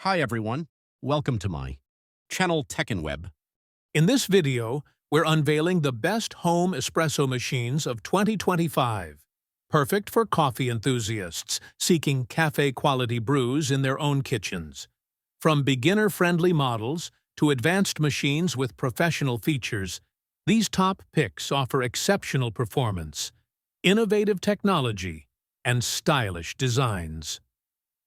Hi everyone, welcome to my channel Tech and Web. In this video, we're unveiling the best home espresso machines of 2025. Perfect for coffee enthusiasts seeking cafe-quality brews in their own kitchens. From beginner-friendly models to advanced machines with professional features, these top picks offer exceptional performance, innovative technology, and stylish designs.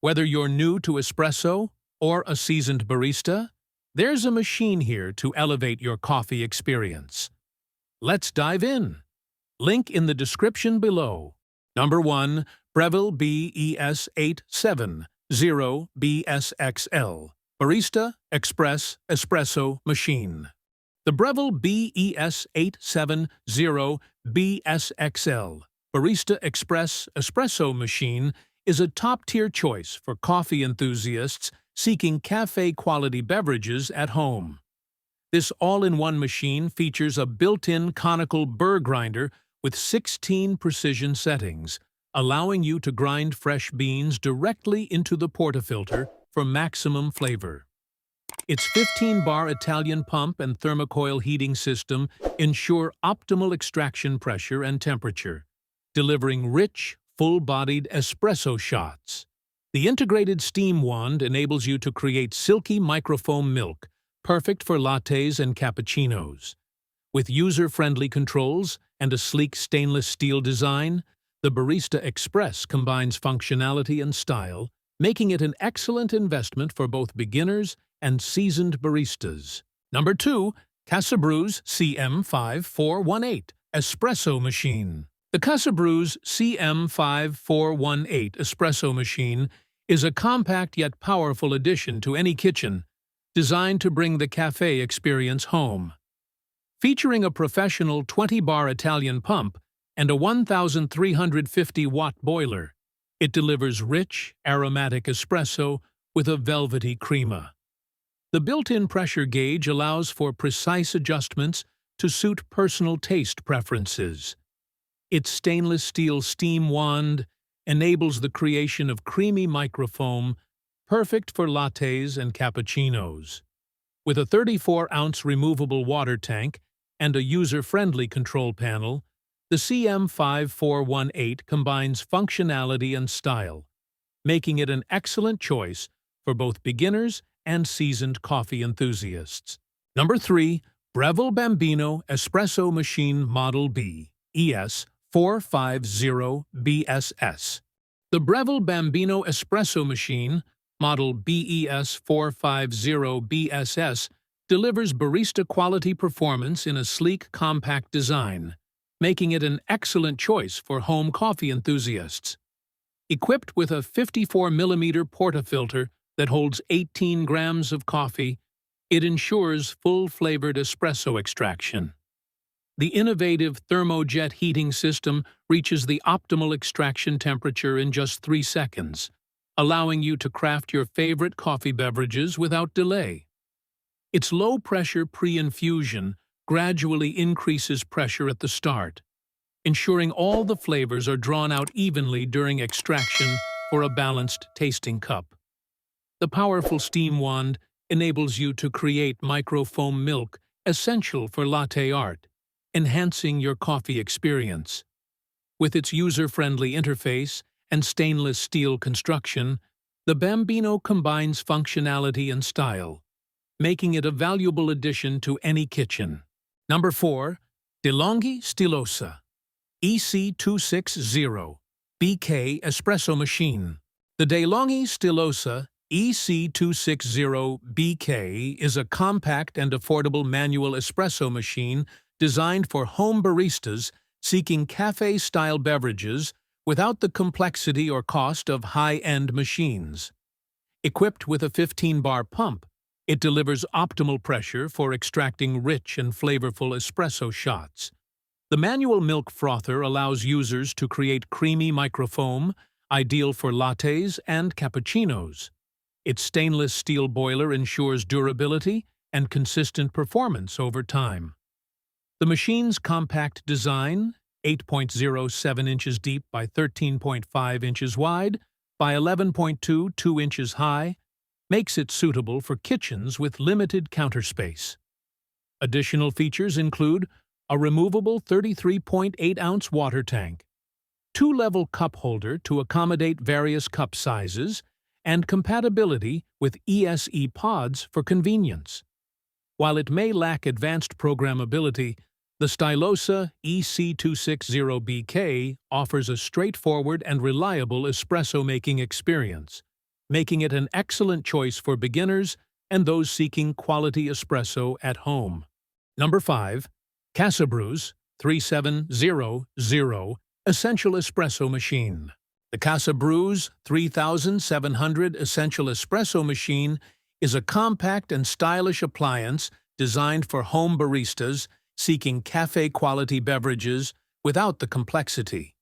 Whether you're new to espresso or a seasoned barista, there's a machine here to elevate your coffee experience. Let's dive in. Link in the description below. Number 1. Breville BES870BSXL Barista Express Espresso Machine. The Breville BES870BSXL Barista Express Espresso Machine is a top-tier choice for coffee enthusiasts seeking cafe-quality beverages at home. This all-in-one machine features a built-in conical burr grinder with 16 precision settings, allowing you to grind fresh beans directly into the portafilter for maximum flavor. Its 15-bar Italian pump and thermocoil heating system ensure optimal extraction pressure and temperature, delivering rich, full-bodied espresso shots. The integrated steam wand enables you to create silky microfoam milk, perfect for lattes and cappuccinos. With user-friendly controls and a sleek stainless steel design, the Barista Express combines functionality and style, making it an excellent investment for both beginners and seasoned baristas. Number 2. CASABREWS CM5418 Espresso Machine. The CASABREWS CM5418 Espresso Machine is a compact yet powerful addition to any kitchen, designed to bring the cafe experience home. Featuring a professional 20-bar Italian pump and a 1,350-watt boiler, it delivers rich, aromatic espresso with a velvety crema. The built-in pressure gauge allows for precise adjustments to suit personal taste preferences. Its stainless steel steam wand enables the creation of creamy microfoam, perfect for lattes and cappuccinos. With a 34-ounce removable water tank and a user-friendly control panel, the CM5418 combines functionality and style, making it an excellent choice for both beginners and seasoned coffee enthusiasts. Number 3. Breville Bambino Espresso Machine Model B ES450BSS. The Breville Bambino Espresso Machine, model BES450BSS, delivers barista-quality performance in a sleek, compact design, making it an excellent choice for home coffee enthusiasts. Equipped with a 54mm portafilter that holds 18 grams of coffee, it ensures full-flavored espresso extraction. The innovative thermojet heating system reaches the optimal extraction temperature in just 3 seconds, allowing you to craft your favorite coffee beverages without delay. Its low-pressure pre-infusion gradually increases pressure at the start, ensuring all the flavors are drawn out evenly during extraction for a balanced tasting cup. The powerful steam wand enables you to create microfoam milk essential for latte art, enhancing your coffee experience. With its user-friendly interface and stainless steel construction, the Bambino combines functionality and style, making it a valuable addition to any kitchen. Number 4. DeLonghi Stilosa EC260BK Espresso Machine. The DeLonghi Stilosa EC260BK is a compact and affordable manual espresso machine designed for home baristas seeking cafe-style beverages without the complexity or cost of high-end machines. Equipped with a 15-bar pump, it delivers optimal pressure for extracting rich and flavorful espresso shots. The manual milk frother allows users to create creamy microfoam, ideal for lattes and cappuccinos. Its stainless steel boiler ensures durability and consistent performance over time. The machine's compact design, 8.07 inches deep by 13.5 inches wide by 11.22 inches high, makes it suitable for kitchens with limited counter space. Additional features include a removable 33.8-ounce water tank, two-level cup holder to accommodate various cup sizes, and compatibility with ESE pods for convenience. While it may lack advanced programmability, the Stilosa EC260BK offers a straightforward and reliable espresso-making experience, making it an excellent choice for beginners and those seeking quality espresso at home. Number 5. CASABREWS 3700 Essential Espresso Machine. The CASABREWS 3700 Essential Espresso Machine is a compact and stylish appliance designed for home baristas seeking cafe-quality beverages without the complexity.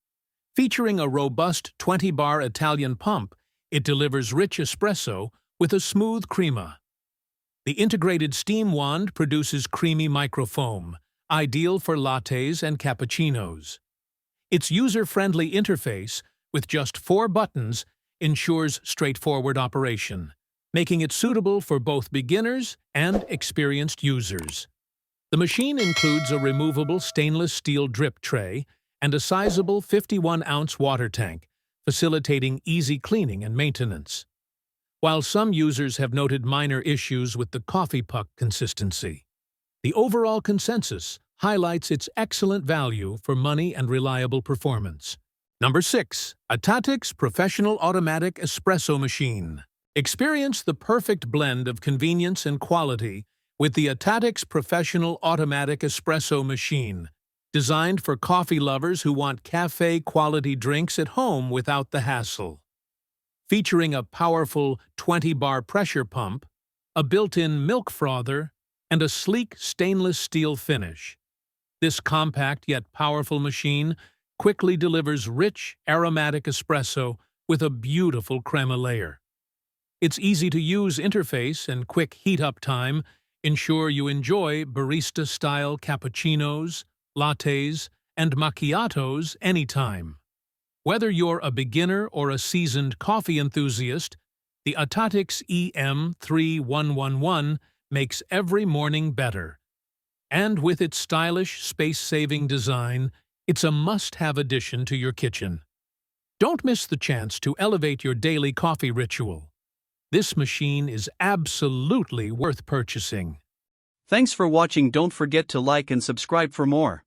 Featuring a robust 20-bar Italian pump, it delivers rich espresso with a smooth crema. The integrated steam wand produces creamy microfoam, ideal for lattes and cappuccinos. Its user-friendly interface, with just 4 buttons, ensures straightforward operation, making it suitable for both beginners and experienced users. The machine includes a removable stainless steel drip tray and a sizable 51-ounce water tank, facilitating easy cleaning and maintenance. While some users have noted minor issues with the coffee puck consistency, the overall consensus highlights its excellent value for money and reliable performance. Number 6. Atatix Professional Automatic Espresso Machine. Experience the perfect blend of convenience and quality with the Atatix Professional Automatic Espresso Machine, designed for coffee lovers who want cafe-quality drinks at home without the hassle. Featuring a powerful 20-bar pressure pump, a built-in milk frother, and a sleek stainless steel finish, this compact yet powerful machine quickly delivers rich, aromatic espresso with a beautiful crema layer. Its easy-to-use interface and quick heat-up time ensure you enjoy barista-style cappuccinos, lattes, and macchiatos anytime. Whether you're a beginner or a seasoned coffee enthusiast, the Atatix EM3111 makes every morning better. And with its stylish, space-saving design, it's a must-have addition to your kitchen. Don't miss the chance to elevate your daily coffee ritual. This machine is absolutely worth purchasing. Thanks for watching. Don't forget to like and subscribe for more.